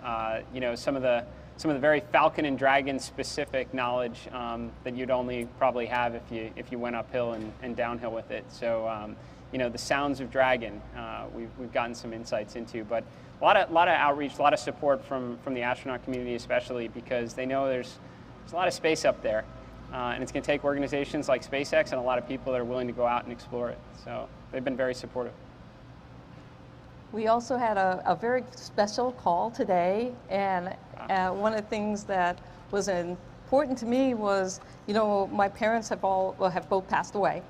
some of the very Falcon and Dragon specific knowledge that you'd only probably have if you went uphill and downhill with it. So. The sounds of Dragon, we've gotten some insights into, but a lot of outreach, a lot of support from the astronaut community, especially because they know there's a lot of space up there, and it's going to take organizations like SpaceX and a lot of people that are willing to go out and explore it. So they've been very supportive. We also had a very special call today, and one of the things that was important to me was, my parents have both passed away.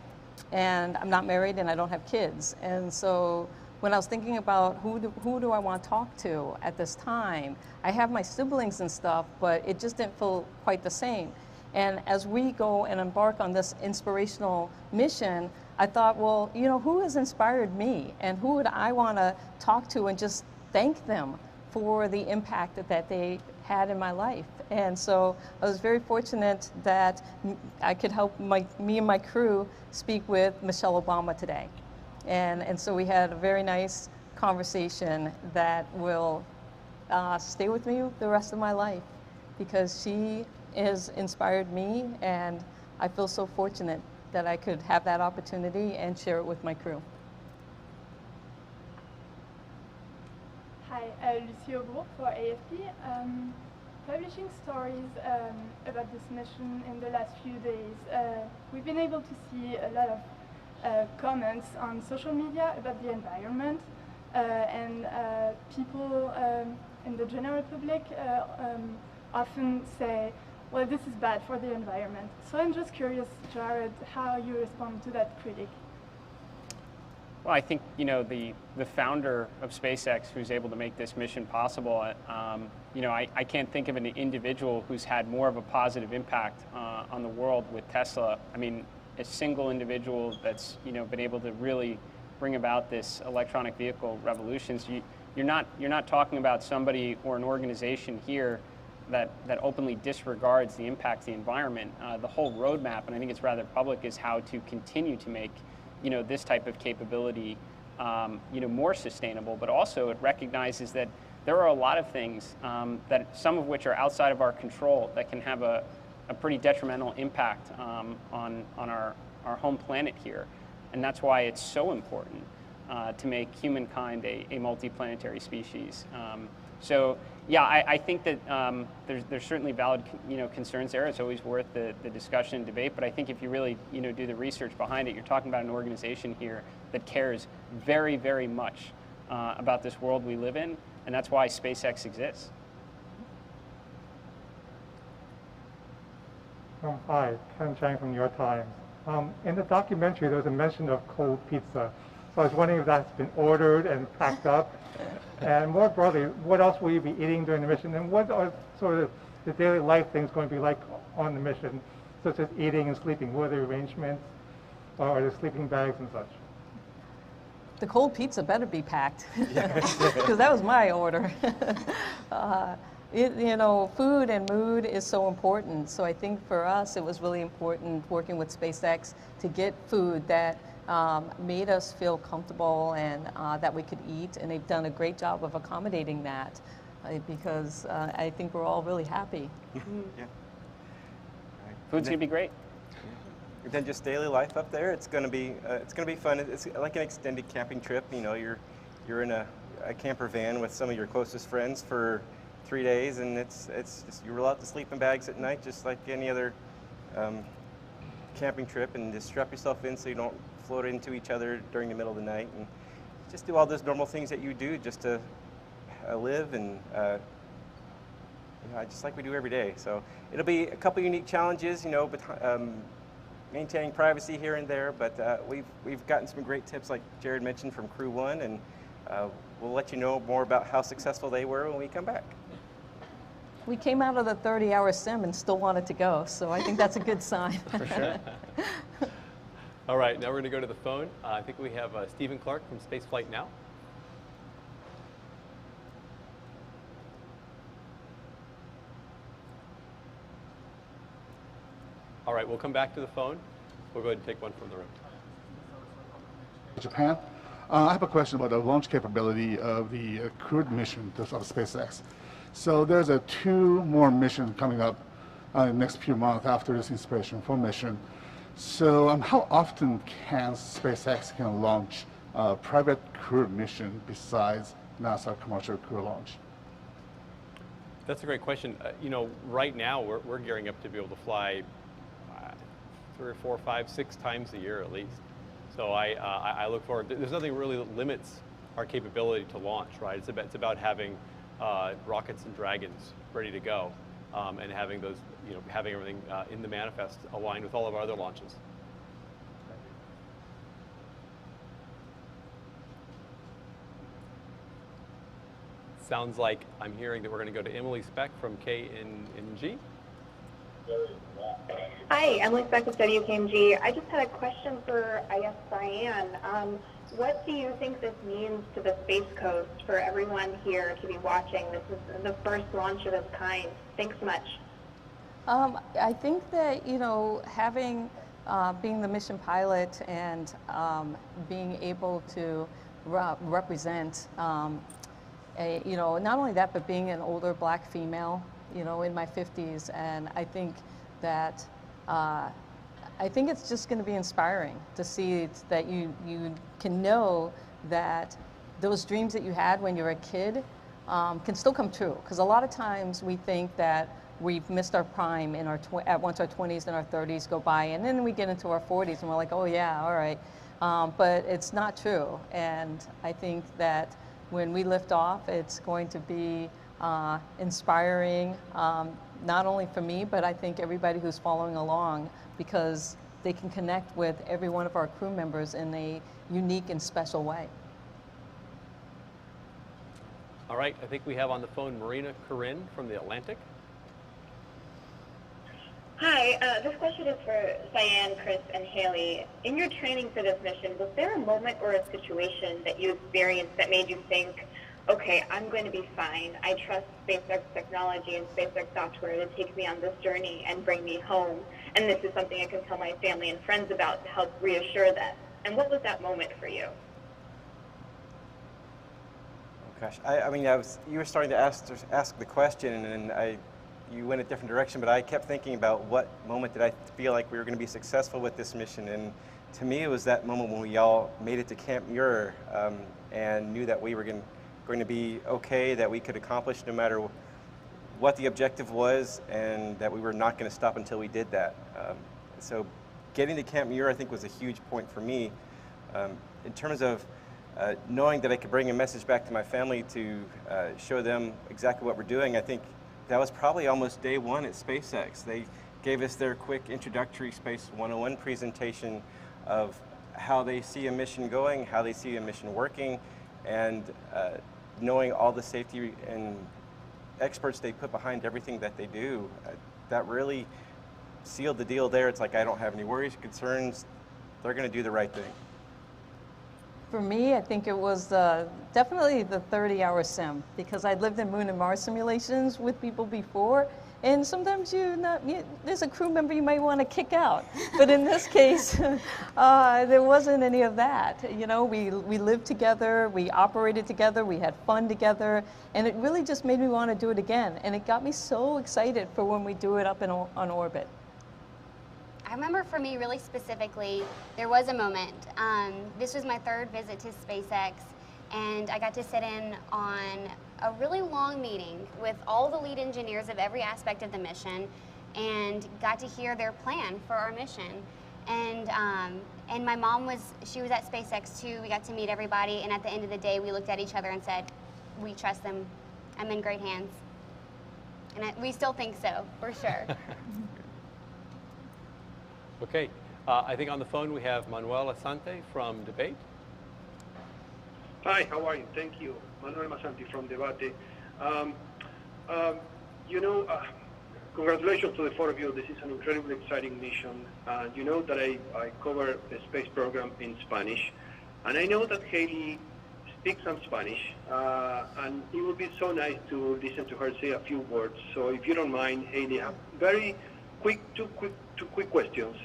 And I'm not married and I don't have kids. And so when I was thinking about who do I want to talk to at this time, I have my siblings and stuff, but it just didn't feel quite the same. And as we go and embark on this inspirational mission, I thought, well, who has inspired me and who would I want to talk to and just thank them for the impact that they had in my life. And so I was very fortunate that I could help me and my crew speak with Michelle Obama today. And so we had a very nice conversation that will stay with me the rest of my life, because she has inspired me, and I feel so fortunate that I could have that opportunity and share it with my crew. Hi, Lucie Aubrook for AFP. Publishing stories about this mission in the last few days, we've been able to see a lot of comments on social media about the environment, and people in the general public often say, well, this is bad for the environment. So I'm just curious, Jared, how you respond to that critic. Well, I think, the founder of SpaceX who's able to make this mission possible, I can't think of an individual who's had more of a positive impact on the world with Tesla. I mean, a single individual that's, been able to really bring about this electronic vehicle revolutions. You're not talking about somebody or an organization here that openly disregards the impact of the environment. The whole roadmap, and I think it's rather public, is how to continue to make this type of capability, more sustainable, but also it recognizes that there are a lot of things that some of which are outside of our control that can have a pretty detrimental impact on our home planet here. And that's why it's so important to make humankind a multiplanetary species. So yeah, I think that there's certainly valid concerns there. It's always worth the discussion and debate. But I think if you really do the research behind it, you're talking about an organization here that cares very, very much about this world we live in, and that's why SpaceX exists. Hi, Ken Chang from New York Times. In the documentary, there was a mention of cold pizza. So I was wondering if that's been ordered and packed up. And more broadly, what else will you be eating during the mission? And what are sort of the daily life things going to be like on the mission, such as eating and sleeping? What are the arrangements? Or are there sleeping bags and such? The cold pizza better be packed, because that was my order. You know, food and mood is so important. So I think for us, it was really important working with SpaceX to get food that made us feel comfortable and that we could eat. And they've done a great job of accommodating that because I think we're all really happy. Yeah. Food's gonna be great. And then just daily life up there, it's gonna be fun. It's like an extended camping trip. You know, you're in a camper van with some of your closest friends for 3 days, and it's just, you roll out the sleeping bags at night just like any other camping trip, and just strap yourself in so you don't float into each other during the middle of the night, and just do all those normal things that you do just to live and you know, just like we do every day. So it'll be a couple unique challenges, you know, but maintaining privacy here and there, but we've gotten some great tips like Jared mentioned from Crew 1, and we'll let you know more about how successful they were when we come back. We came out of the 30-hour sim and still wanted to go, so I think that's a good sign. For sure. All right, now we're going to go to the phone. I think we have Stephen Clark from Spaceflight Now. All right, we'll come back to the phone. We'll go ahead and take one from the room. Japan. I have a question about the launch capability of the crewed mission of SpaceX. So there's 2 more missions coming up in the next few months after this Inspiration4 mission. So how often can SpaceX launch a private crewed mission besides NASA commercial crew launch? That's a great question. You know, right now we're gearing up to be able to fly 3 or 4, 5, 6 times a year at least. So I look forward. There's nothing really that limits our capability to launch, right? It's about having rockets and Dragons ready to go, and having those, you know, having everything in the manifest aligned with all of our other launches. Sounds like I'm hearing that we're going to go to Emily Speck from KNG. Hi, Emily Speck with WKMG. I just had a question for, I guess, Diane. What do you think this means to the Space Coast for everyone here to be watching? This is the first launch of its kind. Thanks so much. I think that, you know, having, being the mission pilot and being able to represent, you know, not only that, but being an older Black female, you know, in my 50s, and I think that I think it's just going to be inspiring to see that you can know that those dreams that you had when you were a kid can still come true. Because a lot of times we think that we've missed our prime in our once our 20s and our 30s go by, and then we get into our 40s and we're like, oh yeah, all right. But it's not true, and I think that when we lift off, it's going to be inspiring, not only for me, but I think everybody who's following along, because they can connect with every one of our crew members in a unique and special way. All right, I think we have on the phone Marina Corinne from the Atlantic. Hi, this question is for Diane, Chris, and Haley. In your training for this mission, was there a moment or a situation that you experienced that made you think, okay, I'm going to be fine. I trust SpaceX technology and SpaceX software to take me on this journey and bring me home. And this is something I can tell my family and friends about to help reassure them. And what was that moment for you? Oh gosh, I mean, you were starting to ask the question, and you went a different direction, but I kept thinking about what moment did I feel like we were going to be successful with this mission. And to me, it was that moment when we all made it to Camp Muir and knew that we were going to be okay, that we could accomplish no matter what the objective was, and that we were not going to stop until we did that. So getting to Camp Muir, I think, was a huge point for me. In terms of knowing that I could bring a message back to my family to show them exactly what we're doing, I think that was probably almost day one at SpaceX. They gave us their quick introductory Space 101 presentation of how they see a mission going, how they see a mission working, and knowing all the safety and experts they put behind everything that they do, that really sealed the deal there. It's like, I don't have any worries, concerns. They're going to do the right thing. For me, I think it was definitely the 30-hour sim, because I'd lived in Moon and Mars simulations with people before, and sometimes there's a crew member you might want to kick out. But in this case, there wasn't any of that. You know, we lived together, we operated together, we had fun together, and it really just made me want to do it again. And it got me so excited for when we do it up on orbit. I remember for me, really specifically, there was a moment. This was my 3rd visit to SpaceX, and I got to sit in on a really long meeting with all the lead engineers of every aspect of the mission, and got to hear their plan for our mission. And my mom she was at SpaceX too. We got to meet everybody, and at the end of the day, we looked at each other and said, "We trust them. I'm in great hands." And we still think so, for sure. Okay, I think on the phone we have Manuel Asante from Debate. Hi, how are you? Thank you. Manuel Masanti from Debate. Congratulations to the 4 of you. This is an incredibly exciting mission. You know that I cover the space program in Spanish, and I know that Haley speaks some Spanish, and it would be so nice to listen to her say a few words. So if you don't mind, Haley, very two quick questions.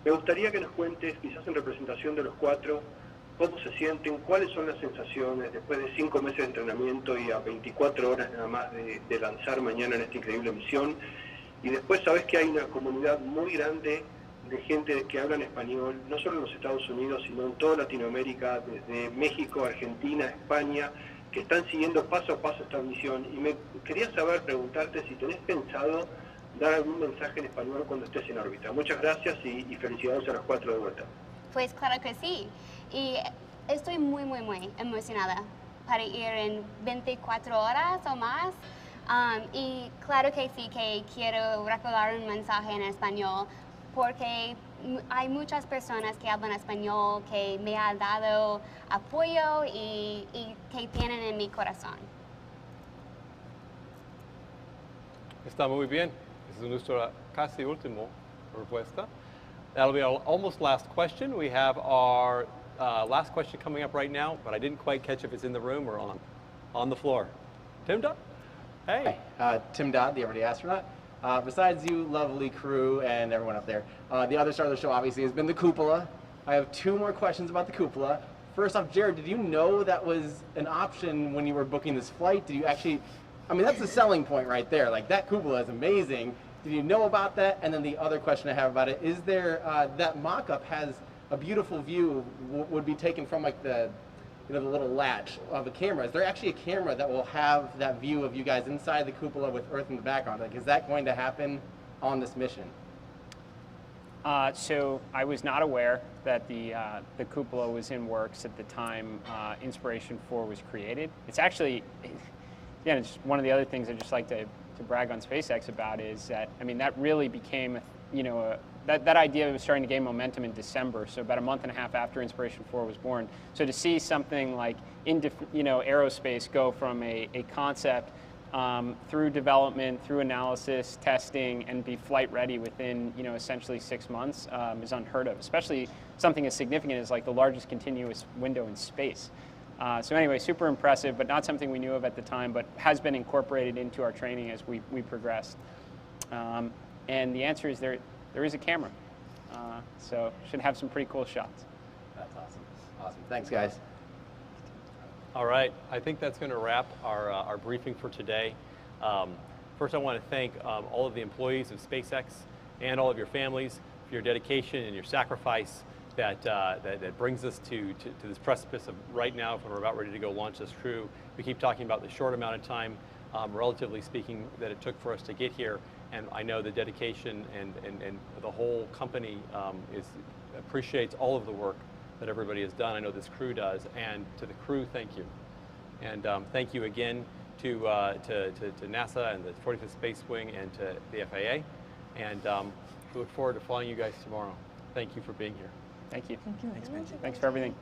Me gustaría que nos cuentes, quizás en representación de los 4, cómo se sienten, cuáles son las sensaciones después de 5 meses de entrenamiento y a 24 horas nada más de lanzar mañana en esta increíble misión. Y después sabes que hay una comunidad muy grande de gente que habla en español, no solo en los Estados Unidos, sino en toda Latinoamérica, desde México, Argentina, España, que están siguiendo paso a paso esta misión. Y me quería preguntarte si tenés pensado dar algún mensaje en español cuando estés en órbita. Muchas gracias y felicidades a los 4 de vuelta. Pues claro que sí. Y estoy muy, muy, muy emocionada para ir en 24 horas o más. Y claro que sí que quiero recordar un mensaje en español, porque hay muchas personas que hablan español que me han dado apoyo y que tienen en mi corazón. Está muy bien. Esa es nuestra casi última respuesta. That'll be our almost last question. We have our last question coming up right now, but I didn't quite catch if it's in the room or on the floor. Tim Dodd? Hey. Hi, Tim Dodd, the Everyday Astronaut. Besides you, lovely crew, and everyone up there, the other star of the show obviously has been the cupola. I have 2 more questions about the cupola. First off, Jared, did you know that was an option when you were booking this flight? Did you actually, I mean, that's the selling point right there. Like, that cupola is amazing. Did you know about that? And then the other question I have about it, is there, that mock-up has a beautiful view, would be taken from like the little latch of a camera. Is there actually a camera that will have that view of you guys inside the cupola with Earth in the background? Like, is that going to happen on this mission? So I was not aware that the cupola was in works at the time Inspiration4 was created. It's actually, again, it's one of the other things I'd just like to brag on SpaceX about is that, I mean, that really became, that idea was starting to gain momentum in December, so about a month and a half after Inspiration4 was born. So to see something like aerospace go from a concept through development, through analysis, testing, and be flight ready within essentially 6 months is unheard of, especially something as significant as like the largest continuous window in space. So anyway, super impressive, but not something we knew of at the time, but has been incorporated into our training as we progressed. And the answer is there is a camera. So should have some pretty cool shots. That's awesome. Awesome. Thanks, guys. All right, I think that's going to wrap our briefing for today. First, I want to thank all of the employees of SpaceX and all of your families for your dedication and your sacrifice that brings us to this precipice of right now when we're about ready to go launch this crew. We keep talking about the short amount of time, relatively speaking, that it took for us to get here, and I know the dedication and the whole company appreciates all of the work that everybody has done. I know this crew does, and to the crew, thank you. And thank you again to NASA and the 45th Space Wing and to the FAA, and we look forward to flying you guys tomorrow. Thank you for being here. Thank you. Thank you. Thanks for everything.